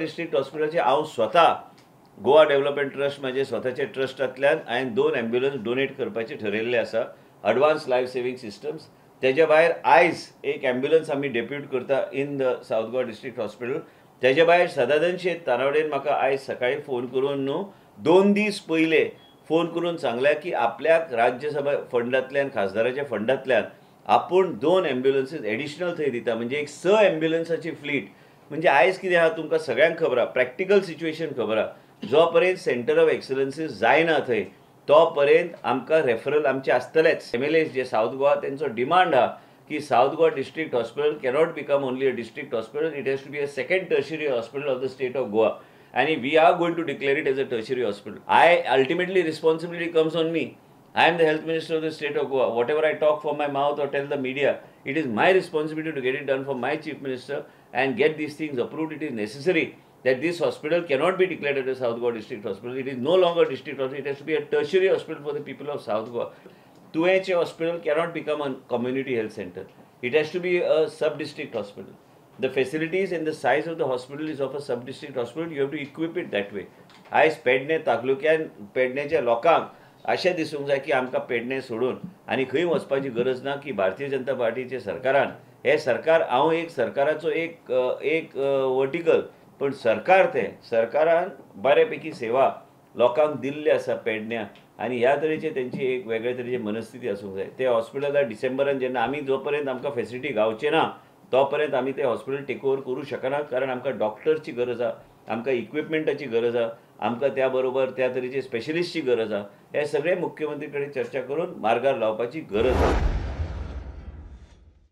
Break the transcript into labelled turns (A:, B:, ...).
A: District हॉस्पिटलचे हांव स्वता गोवा डेव्हलपमेंट ट्रस्ट म्हणजे स्वतःचे ट्रस्टांतल्यान हांवें 2 ॲम्ब्युलन्स डोनेट करपाचे ठरयल्ले आसा. Advance life saving systems. तेजे भायर आयज एक ॲम्ब्युलन्स आमी डेप्यूट करता in the south Goa district hospital. तेजे भायर सदानंद शेट तानावडेन म्हाका आयज सकाळी फोन करून 2 दीस पयले फोन करून सांगल्या की आपल्याक राज्यसभा फंडांतल्यान खासदाराच्या फंडांतल्यान आपूण 2 ॲम्ब्युलन्सीस एडिशनल थंय दिता. म्हणजे एक 6 ॲम्ब्युलन्साची फ्लीट. म्हणजे आयज कितें आहा तुमकां सगळ्यांक खबर आहा, प्रॅक्टिकल सिच्युएशन खबर आहा. जो पर्यंत सेंटर ऑफ एक्सलन्सीस जायना थंय तो पर्यंत आमकां रेफरल आमचे आसतलेच. MLAs जे सावथ गोवा तेंचो डिमांड आहा की south Goa district hospital cannot become only a district hospital, it has to be a second tertiary hospital of the state of Goa. And we are going to declare it as a tertiary hospital. Ultimately responsibility comes on me. I am the health minister of the state of Goa. Whatever I talk from my mouth or tell the media, it is my responsibility to get it done for my chief minister and get these things approved. It is necessary that this hospital cannot be declared as a South Goa district hospital. It is no longer a district hospital. It has to be a tertiary hospital for the people of South Goa. Tueche hospital cannot become a community health center. It has to be a sub-district hospital. The facilities and the size of the hospital is of a sub-district hospital. You have to equip it that way. आयज पेडणे तालुक्यान पेडणेच्या लोकांक अशें दिसूंक जाय की आमकां पेडणे सोडून आनी खंय वचपाची गरज ना की भारतीय जनता पार्टीच्या सरकारान हे सरकार हांव एक सरकाराचो एक वर्टिकल पण सरकार तें सरकारान बऱ्यापैकी सेवा लोकांक दिल्ली आसा पेडण्यां आनी ह्या तरेचे तेंची एक वेगळे तरेची मनस्थिती आसूंक जाय. ते हॉस्पिटलां डिसेंबरान जेन्ना आमी जो पर्यंत आमकां फेसिलिटी गावचे ना तो पर्यंत आमी ते हॉस्पिटल टेक ओवर करूं शकना. कारण आमकां डॉक्टर्सची गरज आहा, आमकां इक्विपमेंटाची गरज आहा, आमकां त्या बरोबर त्या तरेचे स्पेशलिस्टची गरज आहा. हे सगळे मुख्यमंत्री कडेन चर्चा करून मार्गार लावपाची गरज आहा.